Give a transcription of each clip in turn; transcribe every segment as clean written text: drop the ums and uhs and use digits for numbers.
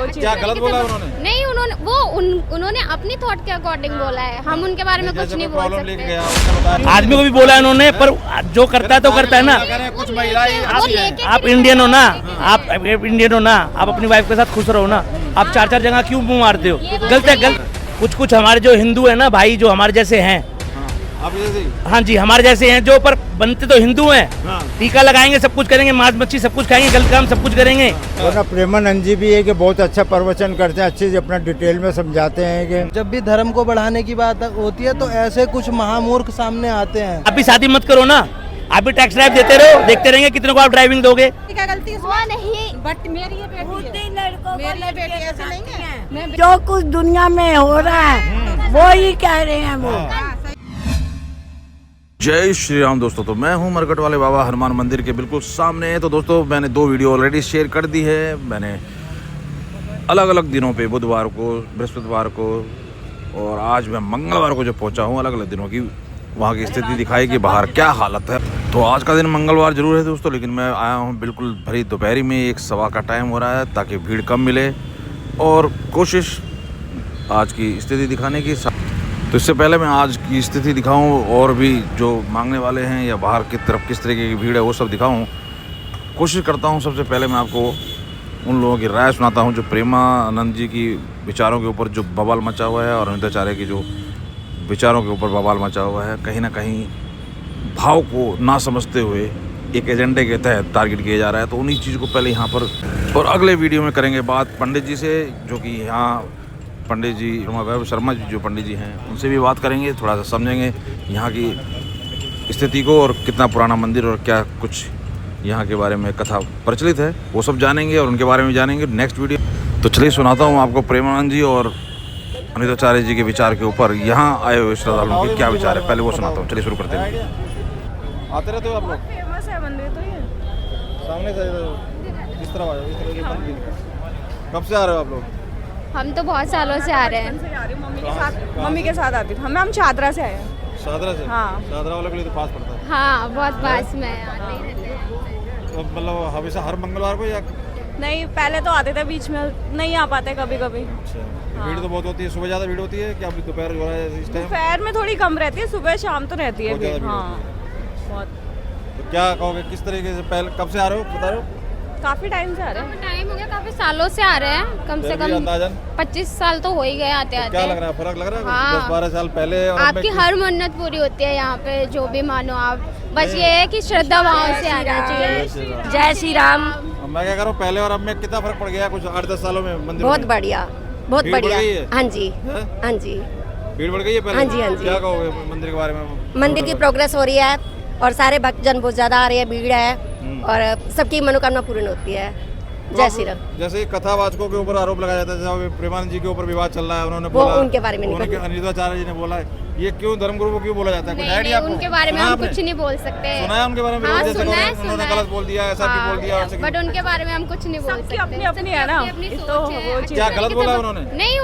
चीज क्या गलत बोला उन्होंने? नहीं, उन्होंने अपनी थॉट के अकॉर्डिंग बोला है, हम उनके बारे में कुछ नहीं बोल सकते। आदमी को भी बोला है उन्होंने, पर जो करता है तो करता है ना। कुछ महिलाएं आप इंडियन हो ना, आप इंडियन हो ना, आप अपनी वाइफ के साथ खुश रहो ना। आप चार चार जगह क्यों मुंह मारते हो? गलत है, गलत। कुछ हमारे जो हिंदू है ना भाई, जो हमारे जैसे हैं, हाँ जी, हमारे जैसे हैं, जो पर बनते तो हिंदू हैं, टीका लगाएंगे, सब कुछ करेंगे, मांस मच्छी सब कुछ खाएंगे, गलत काम सब कुछ करेंगे। और प्रेमानंद जी भी है कि बहुत अच्छा प्रवचन करते हैं, अच्छे से अपना डिटेल में समझाते हैं कि जब भी धर्म को बढ़ाने की बात होती है तो ऐसे कुछ महामूर्ख सामने आते हैं। आप भी शादी मत करो ना, आप भी टैक्स ड्राइव देते रहो, देखते रहेंगे कितने को आप ड्राइविंग दोगे। क्या गलती हुआ नहीं, बट मेरी ये बेटी है, मेरी बेटी ऐसे नहीं है। जो कुछ दुनिया में हो रहा है वो ही कह रहे हैं वो। जय श्री राम दोस्तों। तो मैं हूं मरकट वाले बाबा हनुमान मंदिर के बिल्कुल सामने। तो दोस्तों मैंने 2 वीडियो ऑलरेडी शेयर कर दी है। मैंने अलग अलग दिनों पे, बुधवार को, बृहस्पतिवार को और आज मैं मंगलवार को जो पहुंचा हूं, अलग अलग दिनों की वहां की स्थिति दिखाई कि बाहर क्या हालत है। तो आज का दिन मंगलवार जरूर है दोस्तों, लेकिन मैं आया हूँ बिल्कुल भरी दोपहरी में, 1-1:15 का टाइम हो रहा है, ताकि भीड़ कम मिले और कोशिश आज की स्थिति दिखाने की। तो इससे पहले मैं आज की स्थिति दिखाऊं और भी जो मांगने वाले हैं या बाहर की तरफ किस तरीके की भीड़ है वो सब दिखाऊं, कोशिश करता हूं। सबसे पहले मैं आपको उन लोगों की राय सुनाता हूं जो प्रेमानंद जी की विचारों के ऊपर जो बवाल मचा हुआ है और अनिताचार्य की जो विचारों के ऊपर बवाल मचा हुआ है। कहीं ना कहीं भाव को ना समझते हुए एक एजेंडे के तहत टारगेट किया जा रहा है। तो उन्हीं चीज़ को पहले यहाँ पर और अगले वीडियो में करेंगे बात पंडित जी से, जो कि यहाँ पंडित जी वैभव शर्मा जी जो पंडित जी हैं उनसे भी बात करेंगे, थोड़ा सा समझेंगे यहाँ की स्थिति को और कितना पुराना मंदिर और क्या कुछ यहाँ के बारे में कथा प्रचलित है वो सब जानेंगे और उनके बारे में जानेंगे नेक्स्ट वीडियो। तो चलिए सुनाता हूँ आपको प्रेमानंद जी और अनिताचार्य जी के विचार के ऊपर यहाँ आए हुए श्रद्धालुओं के क्या विचार है, पहले वो सुनाता हूँ। चलिए शुरू करते हैं। आते रहते हो आप लोग? फेमस है मंदिर तो ये सामने से इस तरह आ जाओ, इस तरह के मंदिर। कब से आ रहे हो आप लोग? हम तो बहुत सालों से आ रहे हैं। मम्मी के साथ आती थी। हम चादरा से आए हैं। शादरा से? हाँ। शादरा वालों के लिए तो पास पड़ता है। हाँ, बहुत पास में आते ही रहते हैं। तो मतलब हमेशा हर मंगलवार को या? नहीं, पहले तो आते थे, बीच में नहीं आ पाते कभी कभी। अच्छा। भीड़ तो बहुत होती है, सुबह ज़्यादा भीड़ होती है क्या? अभी दोपहर हो रहा है इस टाइम? दोपहर में थोड़ी कम रहती है, सुबह शाम तो रहती है बहुत ज़्यादा भीड़। भीड़ हाँ, बहुत। तो क्या कहोगे, किस तरीके से पहले कब से आ रहे हो बता रहे हो? काफी टाइम से आ रहे हैं। टाइम हो गया, काफी सालों से आ रहे हैं, कम से फिर भी कम अंदाजन 25 साल तो हो ही गए आते आते। क्या लग रहा है, फर्क लग रहा है? हाँ। 10-12 साल पहले और आपकी हर मन्नत पूरी होती है यहाँ पे, जो भी मानो आप, बस ये है कि श्रद्धा भाव से आना चाहिए। जय श्री राम। मैं क्या करूँ, पहले और अब में कितना फर्क पड़ गया? कुछ 8-10 सालों में मंदिर बहुत में? बढ़िया, बहुत भीड़ बढ़ बढ़िया। गई है? हाँ जी, हैं? हाँ जी। भीड़ बढ़ गई है पहले? हाँ जी, हाँ जी। क्या कहोगे मंदिर के बारे में? मंदिर की प्रोग्रेस हो रही है और सारे भक्तजन बहुत ज्यादा आ रहे हैं, भीड़ है और सबकी मनोकामना पूर्ण होती है। जय श्री राम। जैसे कथावाचकों के ऊपर आरोप लगाया जाता है, जैसे प्रेमानंद जी के ऊपर विवाद चल रहा है, उन्होंने वो बोला, उनके बारे में नहीं उन्होंने अनिताचार्य जी ने बोला है, ये क्यों धर्मगुरु को क्यों बोला जाता है? कुछ नहीं, आइडिया नहीं, आपको? उनके बारे में सुना हम आपने? कुछ नहीं बोल सकते। सुना है उनके बारे में? हाँ, जैसे सुना है, उन्होंने सुना है। गलत बोल दिया, ऐसा भी बोल दिया, ऐसा बट उनके बारे में हम कुछ नहीं बोल सकते। सबकी अपनी है ना, अपनी तो सोच है। वो चीज़ क्या है। गलत बोला उन्होंने? नहीं,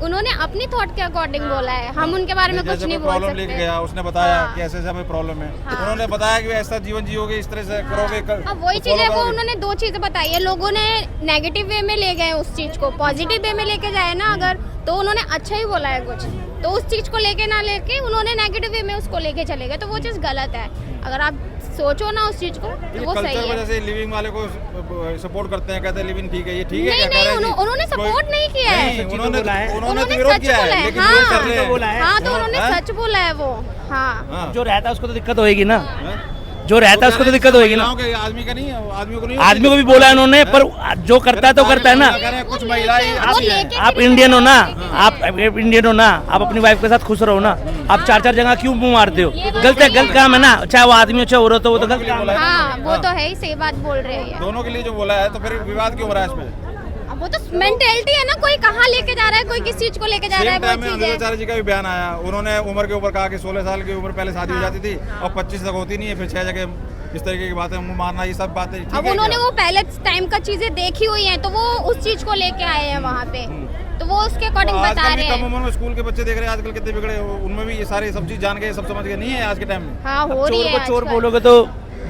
उन्होंने अपनी थॉट के अकॉर्डिंग बोला है, हम उनके बारे में कुछ जैसे नहीं कोई बोल प्रॉब्लम लेके सकते। गया, उसने बताया हाँ। कि ऐसे ऐसे हमें प्रॉब्लम है, हाँ। उन्होंने बताया कि ऐसा जीवन जियोगे, इस तरह से करोगे। अब वही चीज है, वो उन्होंने 2 चीजें बताई है। लोगों ने नेगेटिव वे में ले गए उस चीज को, पॉजिटिव वे में लेके जाए ना अगर, तो उन्होंने अच्छा ही बोला है कुछ, तो उस चीज को लेके ना लेके उन्होंने नेगेटिव वे में उसको लेके चले गए, तो वो चीज गलत है। अगर आप सोचो ना उस चीज को तो वो सही है। जैसे लिविंग वाले को सपोर्ट करते हैं, कहते हैं लिविंग ठीक है, ये ठीक है? नहीं, क्या कह रहे हैं? उन्होंने सपोर्ट नहीं किया है, उन्होंने तो विरोध सच किया बोला है, है। लेकिन विरोध कर रहे हैं। हाँ, तो उन्होंने सच बोला है वो। हाँ, जो रहता है उसको तो दिक्कत होएगी ना, जो रहता है उसको तो दिक्कत होएगी ना। आदमी का नहीं, आदमी को नहीं, आदमी को भी बोला है उन्होंने, पर जो करता है तो करता है ना। कुछ महिलाएं आप इंडियन हो ना, आप इंडियन हो ना, आप अपनी वाइफ के साथ खुश रहो ना। आप चार चार जगह क्यों मुंह मारते हो? गलत है, गलत काम है ना, चाहे वो आदमी हो चाहे औरत हो, वो तो गलत काम है। हाँ, वो तो है ही, सही बात बोल रहे हैं। दोनों के लिए जो बोला है, तो फिर विवाद क्यों हो रहा है इसमें? वो तो मेंटेलिटी है ना, कोई कहाँ लेके जा रहा है, कोई किस चीज को लेके जा रहा है, सेम टाइम में वो चीज है। अनिताचार्य जी का भी बयान आया, उन्होंने उम्र के ऊपर कहा कि 16 साल की उम्र पहले शादी हो जाती थी और 25 तक होती नहीं है, फिर 6 जगह इस तरीके की बातें मुंह मारना, ये सब बातें ठीक अब है उन्होंने क्या? वो पहले टाइम का चीजें देखी हुई हैं, तो वो उस चीज को लेके आए हैं वहाँ पे, तो वो उसके अकॉर्डिंग बता आजकल रहे भी कम हैं। उम्र में स्कूल के बच्चे देख रहे हैं आजकल कितने बिगड़े, उनमें भी ये सारी सब चीज जान गए, सब समझ गए, नहीं है आज के टाइम में। हाँ, हो रही चोर है को चोर आजकल। बोलोगे तो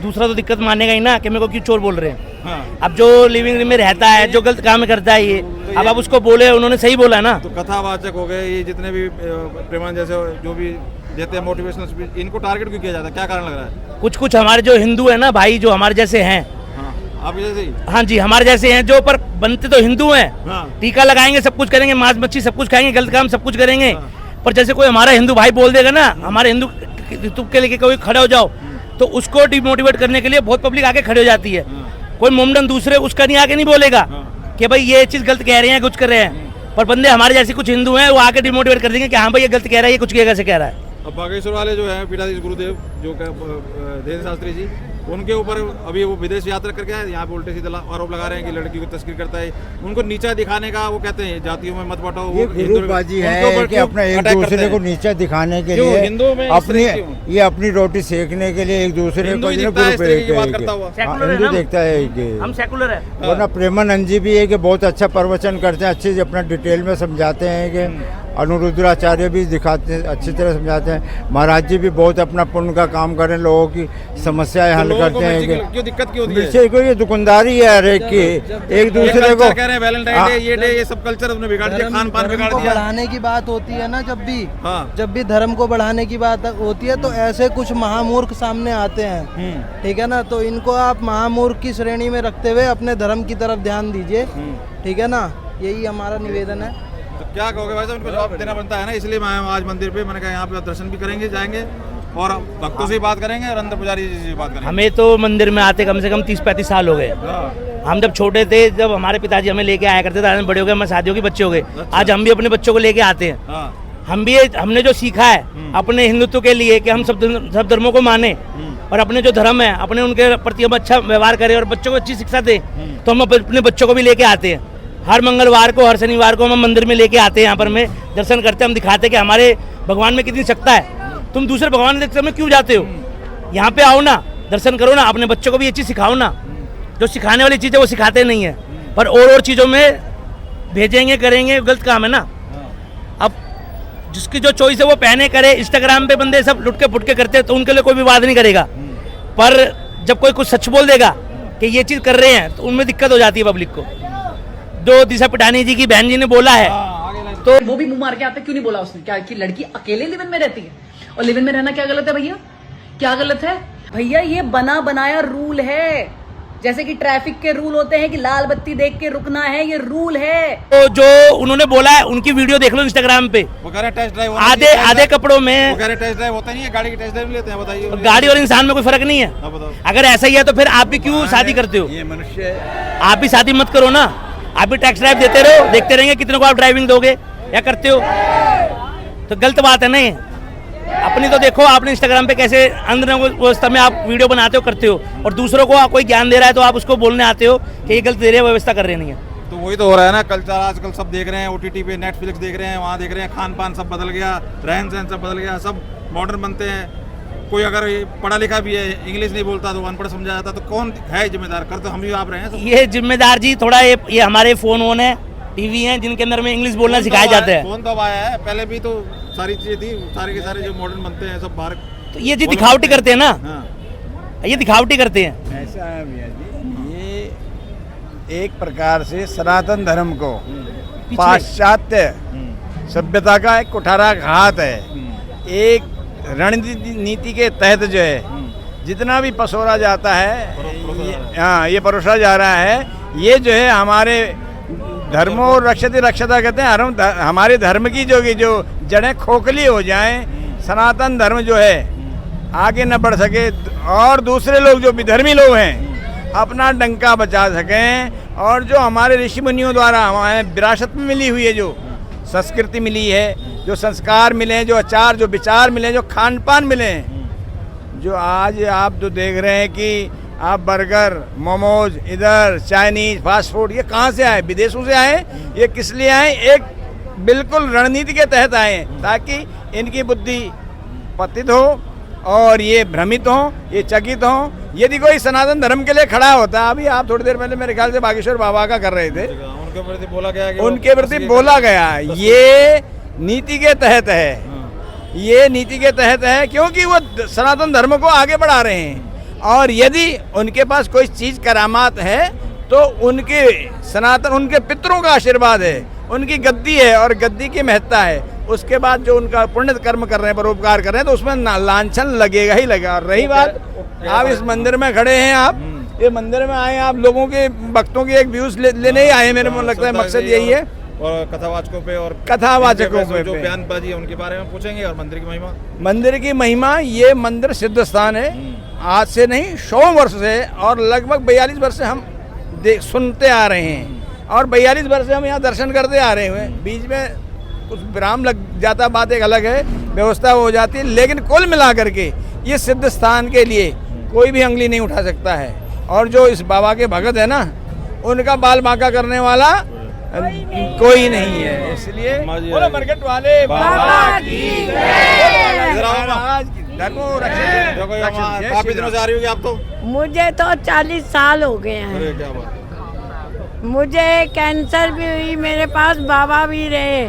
दूसरा तो दिक्कत मानेगा ही ना कि मेरे को क्यों चोर बोल रहे हैं। हाँ। अब जो लिविंग रूम में रहता है, जो गलत काम करता है, ये अब आप उसको बोले, उन्होंने सही बोला ना। तो कथावाचक हो गए ये जितने भी प्रेमान जैसे जो भी देते हैं मोटिवेशनल स्पीच, इनको टारगेट क्यों किया जाता है, क्या कारण लग रहा है? कुछ हमारे जो हिंदू है ना भाई, जो हमारे जैसे हैं, हाँ, आप जैसे ही? हाँ जी, हमारे जैसे हैं, जो पर बनते तो हिंदू हैं, हाँ। टीका लगाएंगे, सब कुछ करेंगे, मांस मच्छी सब कुछ खाएंगे, गलत काम सब कुछ करेंगे, हाँ। पर जैसे कोई हमारा हिंदू भाई बोल देगा ना, हमारे हिंदू तुम के लेके कोई खड़े हो जाओ, तो उसको डिमोटिवेट करने के लिए बहुत पब्लिक आके खड़े हो जाती है। कोई मोमडन दूसरे उसका नहीं आके नहीं बोलेगा कि भाई ये चीज गलत कह रहे हैं, कुछ कर रहे हैं, पर बंदे हमारे जैसे कुछ हिंदू हैं, वो आके डिमोटिवेट कर देंगे कि हाँ भाई ये गलत कह रहा है, ये कुछ कैसे कह रहा है। अब बागेश्वर वाले जो है पीठाधीश गुरुदेव जो धीरेन्द्र शास्त्री जी, उनके ऊपर अभी वो विदेश यात्रा करके आए, यहाँ पे उल्टे सीधे आरोप लगा रहे हैं कि लड़की को तस्करी करता है, उनको नीचा दिखाने का, वो कहते हैं जातियों में मत बांटो। ये गुरुबाजी है कि अपना एक दूसरे को नीचा दिखाने के लिए हिंदू में अपनी ये अपनी रोटी सेकने के लिए एक दूसरे को हिंदू देखता है कि हम सेकुलर है। वरना प्रेमानंद जी भी है कि बहुत अच्छा प्रवचन करते हैं, अच्छे से अपना डिटेल में समझाते हैं कि अनुरुद्राचार्य भी दिखाते हैं, अच्छी तरह समझाते हैं। महाराज जी भी बहुत अपना पुण्य का काम करें, लोगों की समस्याएं हल करते हैं। क्यों दिक्कत क्यों होती है? मिर्ची को ये दुकानदारी है हर एक की, एक दूसरे को कह रहे हैं वैलेंटाइन डे, ये डे, ये सब कल्चर उन्होंने बिगाड़ दिया, खान पान बिगाड़ को दिया। बढ़ाने की बात होती है ना, हाँ। जब भी धर्म को बढ़ाने की बात होती है, तो ऐसे कुछ महामूर्ख सामने आते हैं, ठीक है ना, तो इनको आप महामूर्ख की श्रेणी में रखते हुए अपने धर्म की तरफ ध्यान दीजिए, ठीक है ना, यही हमारा निवेदन है। तो क्या कहोगे भाई साहब, उनको जवाब देना बनता है ना, इसलिए मैं आज मंदिर पे, मैंने कहा यहाँ पे दर्शन भी करेंगे, जाएंगे और भक्तों से बात करेंगे और अंदर पुजारी जी से बात करेंगे। हमें तो मंदिर में आते कम से कम 30-35 साल हो गए। हम जब छोटे थे, जब हमारे पिताजी हमें लेके आया करते थे, आज हम बड़े हो गए, हमारे शादियों के बच्चे हो गए, आज हम भी अपने बच्चों को लेके आते हैं। हमने जो सीखा है अपने हिंदुत्व के लिए कि हम सब धर्मों को माने और अपने जो धर्म है अपने उनके प्रति हम अच्छा व्यवहार करें और बच्चों को अच्छी शिक्षा दें, तो हम अपने बच्चों को भी लेके आते हैं। हर मंगलवार को, हर शनिवार को हम मंदिर में लेके आते हैं, यहाँ पर में दर्शन करते हैं, हम दिखाते हैं कि हमारे भगवान में कितनी सत्ता है। तुम दूसरे भगवान देखते में क्यों जाते हो? यहाँ पे आओ ना, दर्शन करो ना, अपने बच्चों को भी ये चीज़ सिखाओ ना। जो सिखाने वाली चीज़ है वो सिखाते नहीं है, पर और चीज़ों में भेजेंगे, करेंगे, गलत काम है ना। अब जिसकी जो चॉइस है वो पहने करे। इंस्टाग्राम पे बंदे सब लुटके फुटके करते हैं तो उनके लिए कोई विवाद नहीं करेगा, पर जब कोई कुछ सच बोल देगा कि ये चीज़ कर रहे हैं तो उनमें दिक्कत हो जाती है पब्लिक को। जो दिशा पटानी जी की बहन जी ने बोला है, तो वो भी मुंह मार के आता, क्यों नहीं बोला उसने? क्या कि लड़की अकेले लिव इन में रहती है? और लिव इन में रहना क्या गलत है भैया? क्या गलत है भैया? ये बना बनाया रूल है, जैसे कि ट्रैफिक के रूल होते हैं कि लाल बत्ती देख के रुकना है, ये रूल है। तो जो उन्होंने बोला है उनकी वीडियो देख लो इंस्टाग्राम पे, वो कह रहे हैं टेस्ट ड्राइव, आधे कपड़ों में। वो कह रहे हैं टेस्ट ड्राइव होता नहीं है, गाड़ी की टेस्ट ड्राइव लेते हैं, बताइए। गाड़ी और इंसान में कोई फर्क नहीं है। अगर ऐसा ही है तो फिर आप भी क्यों शादी करते हो? ये मनुष्य, आप भी शादी मत करो ना, आप भी टैक्स ड्राइव देते रहो, देखते रहेंगे कितने को आप ड्राइविंग दोगे या करते हो, तो गलत बात है ना ये। अपनी तो देखो, आपने इंस्टाग्राम पे कैसे अंदर व्यवस्था में आप वीडियो बनाते हो, करते हो, और दूसरों को कोई ज्ञान दे रहा है तो आप उसको बोलने आते हो कि ये गलत दे रहे हैं, व्यवस्था कर रहे नहीं है। तो वही तो हो रहा है ना, कल्चर आजकल सब देख रहे हैं, OTT पे नेटफ्लिक्स देख रहे हैं, वहाँ देख रहे हैं, खान पान सब बदल गया, रहन सहन सब बदल गया, सब मॉडर्न बनते हैं। कोई अगर पढ़ा लिखा भी है, इंग्लिश नहीं बोलता तो अनपढ़ समझा जाता, तो कौन है जिम्मेदार? कर तो हम ही आप रहे हैं। ये जिम्मेदार जी थोड़ा ये हमारे फोन वोन है, टीवी हैं, जिनके अंदर में इंग्लिश बोलना सिखाया जाता है। फोन तो आया है, पहले भी तो सारी चीजें थी, सारे के सारे जो मॉडर्न बनते हैं सब बाहर। तो ये जी दिखावटी करते हैं ना, ये दिखावटी करते हैं। ऐसा है भैया जी, ये एक प्रकार से सनातन धर्म को पाश्चात्य सभ्यता का एक कुठाराघात है। एक रणनीति के तहत जो है जितना भी पसोरा जाता है, ये परोसा जा रहा है, ये जो है हमारे धर्मो रक्षति रक्षता कहते हैं, हमारे धर्म की जो जड़ें खोखली हो जाएं, सनातन धर्म जो है आगे न बढ़ सके और दूसरे लोग जो विधर्मी लोग हैं अपना डंका बचा सकें, और जो हमारे ऋषि मुनियों द्वारा हमारे विरासत में मिली हुई है, जो संस्कृति मिली है, जो संस्कार मिले हैं, जो आचार, जो विचार मिले हैं, जो खान पान मिले हैं, जो आज आप जो देख रहे हैं कि आप बर्गर, मोमोज, इधर चाइनीज फास्ट फूड, ये कहाँ से आए? विदेशों से आए। ये किस लिए आए? एक बिल्कुल रणनीति के तहत आए हैं, ताकि इनकी बुद्धि पतित हो और ये भ्रमित हों, ये चकित हों। यदि कोई सनातन धर्म के लिए खड़ा होता, अभी आप थोड़ी देर पहले मेरे ख्याल से बागेश्वर बाबा का कर रहे थे, उनके प्रति बोला गया, उनके प्रति बोला गया, ये नीति के तहत है, ये नीति के तहत है, क्योंकि वो सनातन धर्म को आगे बढ़ा रहे हैं। और यदि उनके पास कोई चीज करामात है तो उनके सनातन उनके पितरों का आशीर्वाद है, उनकी गद्दी है और गद्दी की महत्ता है। उसके बाद जो उनका पुण्य कर्म कर रहे हैं, परोपकार कर रहे हैं, तो उसमें लांछन लगेगा ही लगेगा। और रही बात, आप इस मंदिर में खड़े हैं, आप ये मंदिर में आए, आप लोगों के भक्तों के एक व्यूज लेने ही आए, मेरे को लगता है मकसद यही है। और कथावाचकों पे और कथावाचकों पे जो बयानबाजी है उनके बारे में पूछेंगे, और मंदिर की महिमा। मंदिर की महिमा, ये मंदिर सिद्ध स्थान है। आज से नहीं 100 वर्ष से, और लगभग 42 वर्ष से हम सुनते आ रहे हैं, और 42 वर्ष से हम यहाँ दर्शन करते आ रहे हैं। बीच में कुछ विराम लग जाता, बात एक अलग है, व्यवस्था हो जाती है, लेकिन कुल मिला करके ये सिद्ध स्थान के लिए कोई भी अंगली नहीं उठा सकता है। और जो इस बाबा के भगत है ना, उनका बाल बांका करने वाला कोई नहीं है। इसलिए बोलो मरकट वाले बाबा की जय। काफी दिनों से आ रही होगी आप तो? मुझे तो 40 साल हो गए हैं। अरे क्या बात। मुझे कैंसर भी हुई, मेरे पास बाबा भी रहे,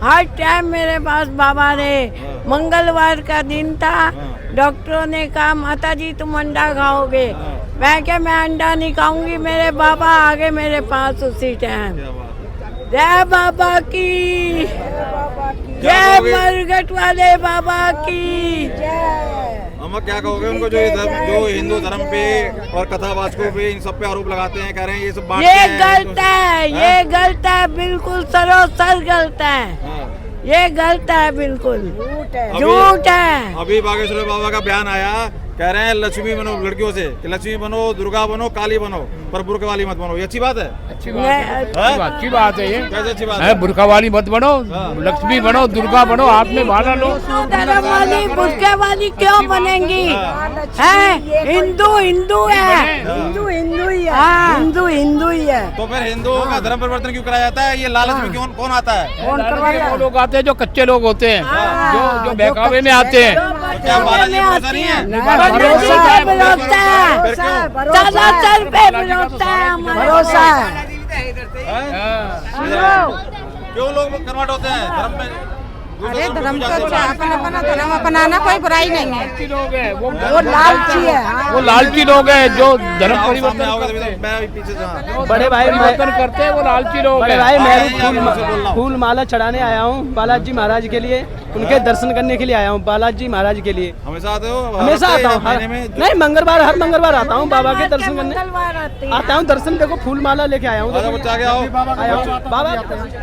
हर टाइम मेरे पास बाबा रहे। मंगलवार का दिन था, डॉक्टरों ने कहा माता जी तुम अंडा खाओगे, मैं क्या मैं अंडा नहीं खाऊंगी, मेरे बाबा आ गए मेरे पास उसी टाइम। जय बाबा की जय, मरघट वाले बाबा की जय। अम्मा क्या कहोगे उनको जो जो हिंदू धर्म पे और कथावाचकों पे इन सब पे आरोप लगाते हैं, कह रहे हैं ये सब बांटते ये हैं, गलत है, ये गलत है, बिल्कुल सरोसर गलत है, ये गलत है, बिल्कुल झूठ है। अभी बागेश्वर बाबा का बयान आया, कह रहे हैं लक्ष्मी बनो लड़कियों से, कि लक्ष्मी बनो, दुर्गा बनो, काली बनो, पर बुर्का वाली मत बनो। ये अच्छी बात है? अच्छी बात है ये। कैसे अच्छी बात है? बुर्का वाली मत बनो, लक्ष्मी बनो, दुर्गा बनो, हाथ में भाला लो। धर्म वाली बुर्के वाली क्यों बनेंगी? है हिंदू हिंदू है, हिंदू हिंदू ही है, हिंदू हिंदू ही है। तो फिर हिंदुओं का धर्म परिवर्तन क्यों कराया जाता है? ये लालच में क्यों कौन आता है? वो लोग आते हैं जो कच्चे लोग होते हैं, जो बहकावे में आते हैं। क्या बालाजी भरोसा नहीं है? भरोसा है, भरोसा है, सर पे भरोसा है, भरोसा है। क्यों लोग कन्वर्ट होते हैं धर्म में? अरे धर्म तो अपना धर्म अपनाना कोई बुराई नहीं है। लोग हैं वो लालची है, वो लालची लोग हैं जो धर्म परिवर्तन बड़े भाई परिवर्तन करते हैं, वो लालची लोग बड़े हैं। भाई मैं फूल माला चढ़ाने आया हूँ बालाजी महाराज के लिए, उनके दर्शन करने के लिए आया हूँ बालाजी महाराज के लिए। हमेशा आते हो? हमेशा आता हूँ, नहीं मंगलवार, हर मंगलवार आता हूँ बाबा के दर्शन करने आता हूँ। दर्शन देखो फूल माला लेके आया हूँ, बाबा।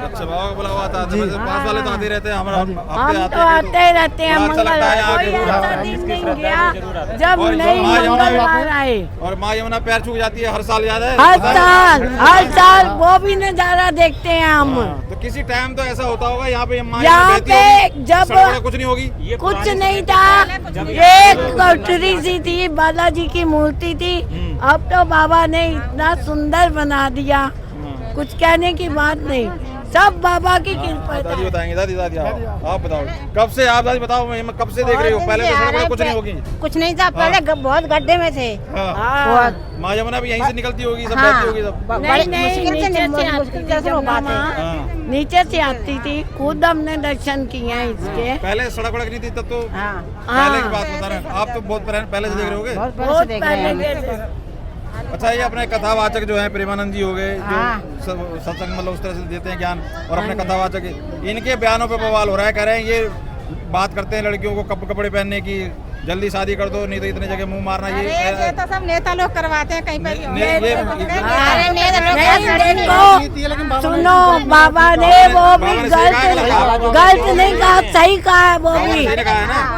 अच्छा बाबा को बुला हुआ था, पास वाले तो आते रहते हैं, हम तो आते रहते हैं। मंगलवार कोई ऐसा दिन नहीं गया जब नहीं मंगलवार आए। और माँ यमुना पैर छू जाती है हर साल, याद है? हर साल वो भी नजारा देखते हैं हम। तो किसी टाइम तो ऐसा होता होगा यहाँ पे यहाँ पे जब कुछ नहीं होगी, कुछ नहीं था, एक कोठरी सी थी, बालाजी की मूर्ति थी। अब तो बाबा ने इतना सुंदर बना दिया, कुछ कहने की बात नहीं, सब बाबा की कृपा। दादी बताएंगे, दादी आप बताओ कब से, आप दादी बताओ, मैं कब से देख रही हूँ? पहले तो सड़क कुछ नहीं होगी, कुछ नहीं था पहले, बहुत गड्ढे में थे। माँ यमुना भी यहीं से निकलती होगी, सब बहती होगी सब। नीचे से आती थी, खुद हमने दर्शन किए हैं इसके। पहले सड़क वड़क नहीं थी तब तो? पहले की बात बता रहे हैं आप, तो बहुत पहले से देख रहे होगे। बहुत पहले। अच्छा, ये अपने कथावाचक जो है प्रेमानंद जी हो गए, जो सत्संग मतलब उस तरह से देते हैं ज्ञान, और अपने कथावाचक, इनके बयानों पे बवाल हो रहा है। कह रहे हैं ये बात करते हैं लड़कियों को कपड़े पहनने की, जल्दी शादी कर दो नहीं तो इतने जगह मुंह मारना। ये तो सब नेता लोग करवाते हैं कहीं पर। देखो सुनो, बाबा ने वो भी गलत नहीं कहा, सही कहा है, वो भी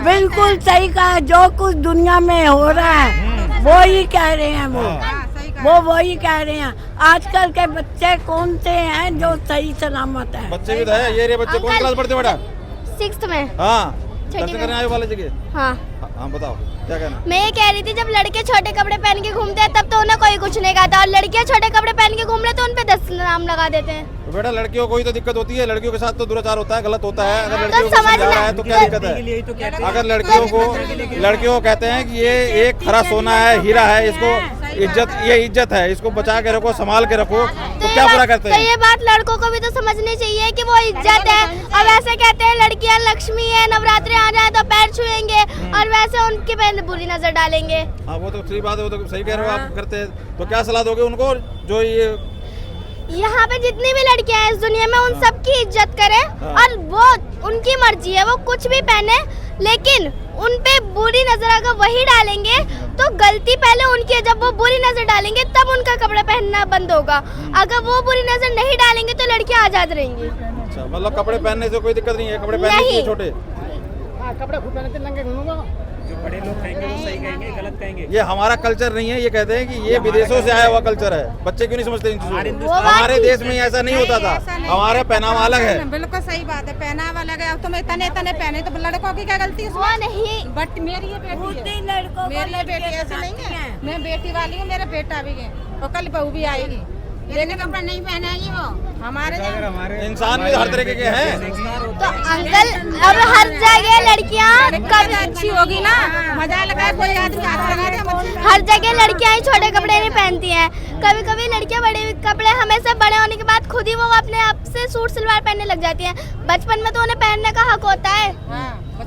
बिल्कुल सही कहा है। जो कुछ दुनिया में हो रहा है वो ही कह रहे हैं, वो वही कह रहे हैं। आजकल के बच्चे कौन से हैं जो सही सलामत है? बच्चे भी तो है। ये बच्चे कौन क्लास पढ़ते बेटा? 6th में। हाँ, दर्शन करने आए वाले जगह। हाँ हाँ, बताओ क्या कहना? मैं ये कह रही थी, जब लड़के छोटे कपड़े पहन के घूमते हैं तब तो उन्हें कोई कुछ नहीं कहता, और लड़कियां छोटे कपड़े पहन के घूम रहे तो उन पे 10 नाम लगा देते हैं। तो बेटा लड़कियों को ही तो दिक्कत होती है, लड़कियों के साथ तो दुराचार होता है, गलत होता है। अगर तो लड़कियों को समझा रहा है तो क्या दिक्कत है? अगर लड़कियों को कहते हैं कि ये एक खरा सोना है, हीरा है, इसको ये इज्जत है, इसको बचा के रखो, संभाल के रखो, तो क्या बुरा करते तो हैं? ये बात लड़कों को भी तो समझनी चाहिए कि वो इज्जत है। अब ऐसे कहते हैं लड़कियां लक्ष्मी है, नवरात्रि आ जाए तो पैर छुएंगे, और वैसे उनके पे बुरी नजर डालेंगे। हाँ वो तो सही बात है, वो तो सही कह रहे हो आप, करते हैं। तो क्या सलाह दोगे उनको जो ये यहाँ पे जितनी भी लड़कियां हैं इस दुनिया में, उन सब की इज्जत करें, और वो उनकी मर्जी है, वो कुछ भी पहने, लेकिन उन पे बुरी नजर अगर वही डालेंगे तो गलती पहले उनकी है। जब वो बुरी नजर डालेंगे तब उनका कपड़ा पहनना बंद होगा। अगर वो बुरी नजर नहीं डालेंगे तो लड़कियां आजाद रहेंगी। अच्छा, मतलब कपड़े पहनने से कोई दिक्कत नहीं है, कपड़े पहनने नहीं। चाहिए छोटे। कपड़े खुद पहनते नंगे घूमूंगा, जो बड़े लोग कहेंगे वो सही कहेंगे, गलत कहेंगे। ये हमारा कल्चर नहीं है, ये कहते हैं कि ये विदेशों से आया हुआ कल्चर है। बच्चे क्यों नहीं समझते इन चीजों को? हमारे देश में ऐसा नहीं होता था, हमारा पहनावा अलग है। बिल्कुल सही बात है, पहनावा अलग है। अब तुम तने पहने तो लड़कों की क्या गलती है? वो नहीं, बट मेरी ये बेटी है, मेरी ये बेटी ऐसे नहीं है। मैं बेटी वाली हूँ, मेरा बेटा भी है और कल बहू भी आएगी, लेकिन कपड़ा नहीं पहनाएगी वो। हमारे इंसान भी हर तरीके के हैं। तो अंकल अब हर जगह लड़कियां कभी अच्छी होगी ना, मजा लगा, कोई आदमी हाथ लगा दे। हर जगह लड़कियां ही छोटे कपड़े नहीं पहनती हैं। कभी कभी लड़कियां बड़े कपड़े, हमेशा बड़े होने के बाद खुद ही वो अपने आप से सूट सलवार पहनने लग जाती हैं। बचपन में तो उन्हें पहनने का हक होता है।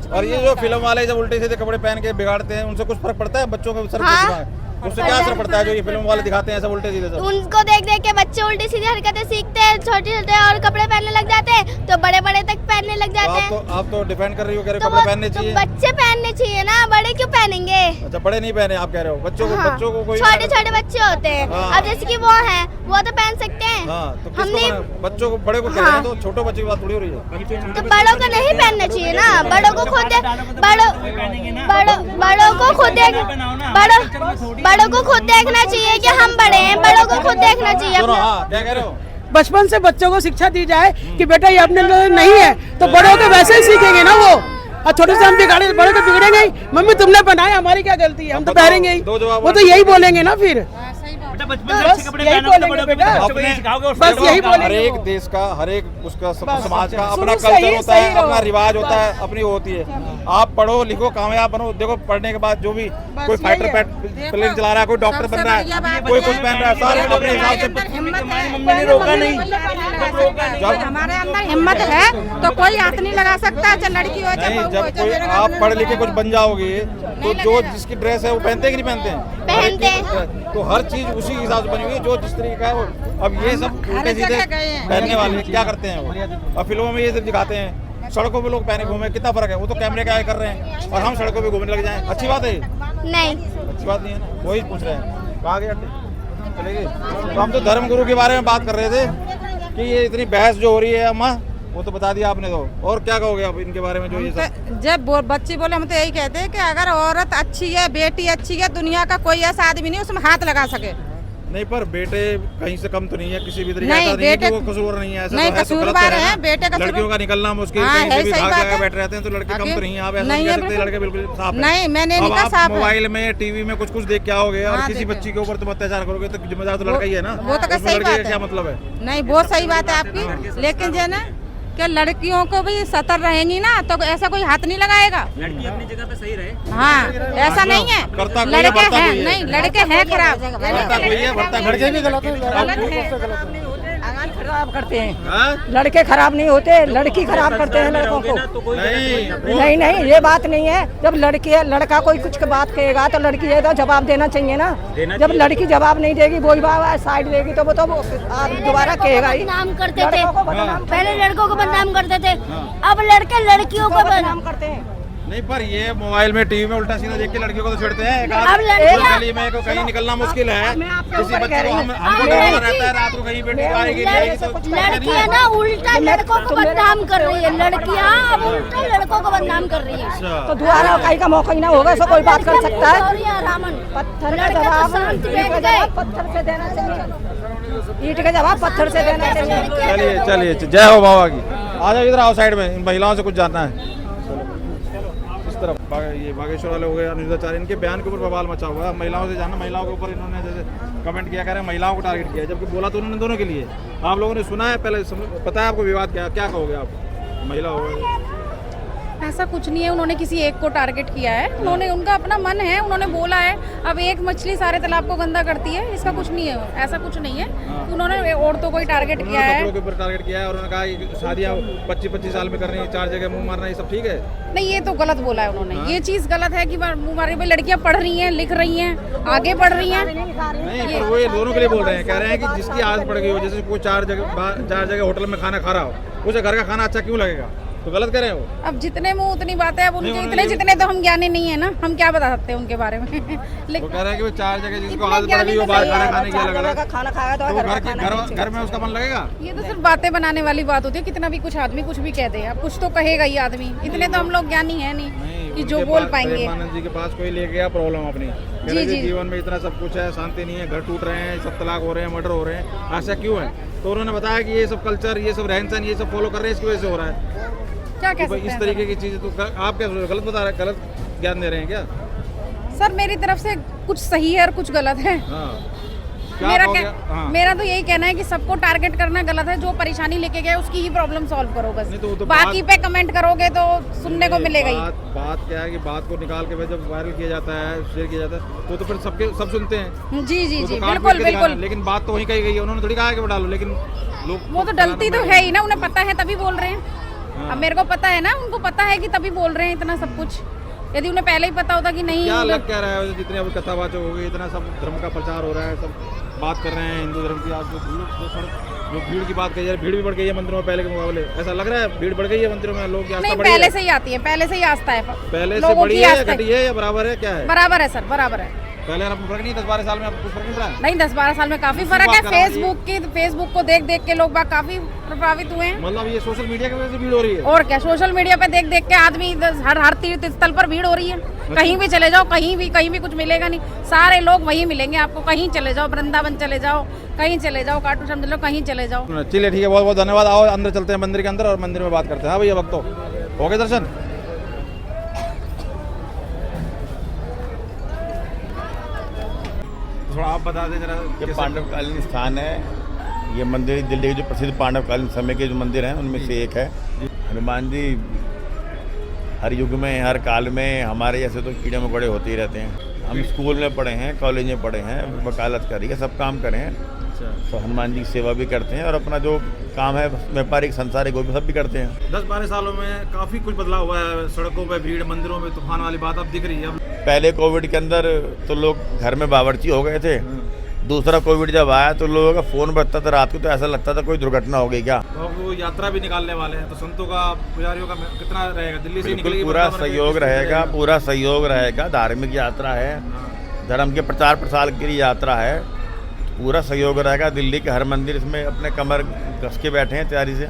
और ये जो फिल्म वाले जब उल्टे सीधे कपड़े पहन के बिगाड़ते हैं, उनसे कुछ फर्क पड़ता है बच्चों के सर पे? उससे क्या असर पड़ता है जो ये फिल्म वाले दिखाते हैं सब उल्टे सीधे सब? उनको देख देख के बच्चे उल्टी सीधी हरकतें सीखते हैं, छोटे छोटे और कपड़े पहनने लग जाते हैं, तो बड़े बड़े तक पहनने लग जाते हैं। आप तो डिफेंड कर रही हो, कह रहे हो कपड़े पहनने चाहिए। बच्चे पहनने चाहिए ना, बड़े क्यों पहनेंगे? अच्छा, बड़े नहीं पहने आप कह रहे हो? बच्चों को कोई छोटे छोटे बच्चे होते हैं, अब जैसे कि वो हैं, वो तो पहन सकते हैं। तो बच्चों को, बड़े को कह रहे हैं, तो छोटे बच्चे की बात थोड़ी हो रही है। तो बड़ों को नहीं पहनना चाहिए ना, बड़ों को खुद बड़ों को खुद देखना चाहिए कि हम बड़े हैं, बड़ों को खुद देखना चाहिए। क्या कह रहे हो? बचपन से बच्चों को शिक्षा दी जाए कि बेटा ये अपने लिए नहीं है, तो बड़ों के वैसे ही सीखेंगे ना वो। और छोटे से हम बिगाड़े, बड़े तो बिगड़ेंगे ही। मम्मी तुमने बनाया, हमारी क्या गलती है, हम तो पहनेंगे ही। वो तो यही बोलेंगे ना फिर, यही बोलेंगे बेटा, बस यही बोलेंगे। हर एक देश का, हर एक उसका समाज का अपना कल्चर होता है, अपना रिवाज होता है, अपनी होती है। आप पढ़ो लिखो कामयाब बनो, देखो पढ़ने के बाद जो भी कोई फाइटर प्लेन चला रहा है, कोई डॉक्टर बन रहा है, कोई कुछ पहन रहा है, सारे अपने हिसाब से। मम्मी ने रोका नहीं, हमारे अंदर हिम्मत है तो कोई हाथ नहीं लगा सकता, चाहे लड़की हो चाहे बहू हो। जब कोई आप पढ़ लिख के कुछ बन जाओगे तो जो जिसकी ड्रेस है वो पहनते हैं कि नहीं पहनते हैं? पहनते हैं। तो हर चीज उसी हिसाब से बनी हुई है, जो जिस तरीके का है वो। अब ये सब उल्टे सीधे पहनने वाले क्या करते हैं वो? अब फिल्मों में ये सब दिखाते हैं, सड़कों पे लोग पहने घूमे, कितना फर्क है? वो तो कैमरे का कर रहे हैं और हम सड़कों पे घूमने लग जाएं। अच्छी बात है? नहीं, अच्छी बात नहीं है ना, वही पूछ रहे हैं। कहाँ गए चले गए? तो हम तो धर्म गुरु के बारे में बात कर रहे थे कि ये इतनी बहस जो हो रही है अम्मा, वो तो बता दिया आपने। तो और क्या कहोगे आप इनके बारे में जो ये सब? जब बच्चे बोले हम तो यही कहते हैं कि अगर औरत अच्छी है, बेटी अच्छी है, दुनिया का कोई ऐसा आदमी नहीं उसमें हाथ लगा सके। नहीं, पर बेटे कहीं से कम तो नहीं है किसी भी तरीके नहीं, का, बेटे वो कसूर नहीं है, ऐसा नहीं, तो है, तो गलत कसूरवार है है, ना? बेटे कसूर, लड़कियों का निकलना मुश्किल, हाँ, कहीं से भी सही भाग बात जाकर है। बैठे रहते हैं, तो लड़के कम तो नहीं है। आप ऐसा नहीं नहीं है, कह सकते लड़के बिल्कुल साफ है। नहीं, मैंने नहीं अब कहा आप साफ है। मोबाइल में, टीवी में कुछ देख के आओगे और हाँ, किसी देखे। बच्ची के ऊपर तुम अत्याचार करोगे तो जिम्मेदार तो लड़का ही है ना। वो तो उसमें सही लड़के बात का है। क्या मतलब है? नहीं, बहुत सही बात है आपकी, लेकिन जो है ना कि लड़कियों को भी सतर रहेंगी ना तो ऐसा कोई हाथ नहीं लगाएगा। लड़की अपनी जगह पे सही रहे। हाँ, ऐसा नहीं है, करता कोई है, लड़के बढ़ता हैं, कोई है। नहीं लड़के हैं खराब, करता कोई है, बढ़ता कोई है। खराब करते हैं, हाँ? लड़के खराब नहीं होते, लड़की खराब करते हैं लड़कों को। नहीं, नहीं, ये बात नहीं है। जब लड़का कोई कुछ बात कहेगा तो लड़की ये तो जवाब देना चाहिए ना। जब लड़की जवाब नहीं देगी, वही बात साइड देगी, तो वो तो दोबारा कहेगा ही। बदनाम करते थे, पहले लड़कों को बदनाम करते थे, अब लड़के लड़कियों को बदनाम करते हैं। नहीं, पर ये मोबाइल में, टीवी में उल्टा सीधा देख के लड़कियों को तो छेड़ते हैं। अब लड़कियां- गली में कहीं निकलना मुश्किल है, किसी बच्चे को हमको डर रहता है रात को कहीं बेटी आएगी नहीं आएगी, तो लड़कियां ना उल्टा लड़कों को बदनाम कर रही है, लड़कियां अब उल्टा लड़कों को बदनाम कर रही है। तो दोबारा कहीं का मौका ही ना होगा, कोई बात कर सकता है। रामन पत्थर का लड़के तो जवाब शांत ईंट बैठ का गए। जवाब पत्थर से देना चाहिए, ईंट का जवाब पत्थर से देना चाहिए। चलिए जय हो बाबा की। आ जाओ इधर आओ, साइड में इन महिलाओं से कुछ जानना है। इस तरफ ये बागेश्वर वाले हो गए, अनुराचार्य, इनके बयान के ऊपर बवाल मचा हुआ है। महिलाओं से जानना, महिलाओं के ऊपर इन्होंने जैसे कमेंट किया, कह रहे हैं महिलाओं को टारगेट किया, जबकि बोला तो उन्होंने दोनों के लिए। आप लोगों ने सुना है, पहले पता है आपको विवाद क्या? क्या कहोगे आप? महिला हो ऐसा कुछ नहीं है, उन्होंने किसी एक को टारगेट किया है, उन्होंने उनका अपना मन है, उन्होंने बोला है। अब एक मछली सारे तालाब को गंदा करती है, इसका कुछ नहीं है, ऐसा कुछ नहीं है। उन्होंने औरतों को ही टारगेट किया है, कपड़ों के ऊपर टारगेट किया है और उन्होंने कहा कि शादियां 25-25 साल में करनी है, 4 जगह मुंह मारना, ये सब ठीक है? नहीं, ये तो गलत बोला है उन्होंने। ये चीज गलत है कि हमारे भाई लड़कियां पढ़ रही हैं, लिख रही हैं, आगे बढ़ रही हैं। नहीं, पर वो ये दोनों के लिए बोल रहे हैं, कह रहे हैं कि जिसकी आदत पड़ गई हो, जैसे कोई 4 जगह होटल में खाना खा रहा हो, उसे घर का खाना अच्छा क्यों लगेगा? तो गलत कह रहे हो। अब जितने मुंह उतनी बातें, अब उनके इतने जितने तो हम ज्ञानी नहीं है ना, हम क्या बता सकते हैं उनके बारे में। वो कह रहे हैं कि वो 4 जगह जिसको आदत पड़ गई हो बाहर खाना खाने की अलग-अलग खाना खाएगा तो घर में उसका मन लगेगा? ये तो सिर्फ बातें बनाने वाली बात होती है, कितना भी कुछ आदमी कुछ भी कह दे, अब कुछ तो कहेगा ही आदमी, इतने तो हम लोग ज्ञानी है नहीं कि जो बोल पाएंगे। प्रेमानंद जी के पास कोई ले गया प्रॉब्लम अपनी, जी जीवन में इतना सब कुछ है, शांति नहीं है, घर टूट रहे हैं, सब तलाक हो रहे हैं, मर्डर हो रहे हैं, ऐसा क्यों है? तो उन्होंने बताया कि ये सब कल्चर, ये सब रहन सहन, ये सब फॉलो कर रहे हैं, इसकी वजह से हो रहा है। क्या कह सकते इस हैं तरीके की चीजें तो आप क्या गलत बता रहे हैं, गलत ज्ञान दे रहे हैं क्या? सर, मेरी तरफ से कुछ सही है और कुछ गलत है। मेरा तो यही कहना है कि सबको टारगेट करना गलत है, जो परेशानी लेके गए उसकी ही प्रॉब्लम सॉल्व करो बस। तो बाकी पे कमेंट करोगे तो सुनने को मिलेगा ही। बात क्या है कि बात को निकाल के जब वायरल किया जाता है, शेयर किया जाता है, तो फिर सब सुनते हैं। जी जी जी, बिल्कुल बिल्कुल। लेकिन बात तो वहीं कही गई है, उन्होंने थोड़ी कहा कि डालो, लेकिन लोग वो तो डलती तो है ही ना, उन्हें पता है तभी बोल रहे हैं। अब मेरे को पता है ना, उनको पता है कि तभी बोल रहे हैं इतना सब कुछ। यदि उन्हें पहले ही पता होता कि नहीं, क्या लग क्या रहा है, जितने अब कथावाचक हो गए, इतना सब धर्म का प्रचार हो रहा है, सब बात कर रहे हैं हिंदू धर्म की। आज जो भीड़ की बात कही जा रही है, भीड़ भी बढ़ गई है मंदिरों में पहले के मुकाबले, ऐसा लग रहा है भीड़ बढ़ गई है मंदिरों में, लोग की आस्था बढ़ी है? पहले से ही आती है, पहले से ही आस्था है। पहले से बढ़ी है, घटी है या बराबर है, क्या है? बराबर है सर, बराबर है। पहले आपको फर्क नहीं, 10-12 साल में आपको कुछ फर्क नहीं पड़ा? नहीं, 10-12 साल में काफी फर्क है। फेसबुक को देख के लोग काफी प्रभावित हुए हैं। मतलब ये सोशल मीडिया की वजह से भीड़ हो रही है? और क्या, सोशल मीडिया पे देख के आदमी हर तीर्थ स्थल पर भीड़ हो रही है। कहीं भी चले जाओ, कहीं भी कुछ मिलेगा नहीं, सारे लोग वहीं मिलेंगे आपको। कहीं चले जाओ, वृंदावन चले जाओ, कहीं चले जाओ, खाटू श्याम चले जाओ, कहीं चले जाओ। चलिए ठीक है, बहुत बहुत धन्यवाद। आओ अंदर चलते हैं मंदिर के अंदर और मंदिर में बात करते हैं। हाँ भैया, वक्त तो हो गए दर्शन? थोड़ा आप बता दें जरा। ये पांडवकालीन स्थान है, ये मंदिर दिल्ली के जो प्रसिद्ध पांडवकालीन समय के जो मंदिर हैं उनमें से एक है। हनुमान जी हर युग में, हर काल में हमारे जैसे तो कीड़े मकोड़े होते ही रहते हैं। हम स्कूल में पढ़े हैं, कॉलेज में पढ़े हैं, वकालत करी है, सब काम करें हैं, तो हनुमान जी की सेवा भी करते हैं और अपना जो काम है व्यापारिक संसारिक वो भी सब भी करते हैं। 10-12 सालों में काफ़ी कुछ बदलाव हुआ है, सड़कों पे भीड़, मंदिरों में तूफान वाली बात अब दिख रही है। अब पहले कोविड के अंदर तो लोग घर में बावर्ची हो गए थे, दूसरा कोविड जब आया तो लोगों का फ़ोन बजता था रात को, तो ऐसा लगता था कोई दुर्घटना हो गई क्या। तो वो यात्रा भी निकालने वाले हैं, तो संतों का, पुजारियों का कितना रहेगा? दिल्ली से निकलेगी, पूरा सहयोग रहेगा, पूरा सहयोग रहेगा। धार्मिक यात्रा है, धर्म के प्रचार प्रसार के लिए यात्रा है, पूरा सहयोग रहेगा। दिल्ली के हर मंदिर इसमें अपने कमर कस के बैठे हैं तैयारी से।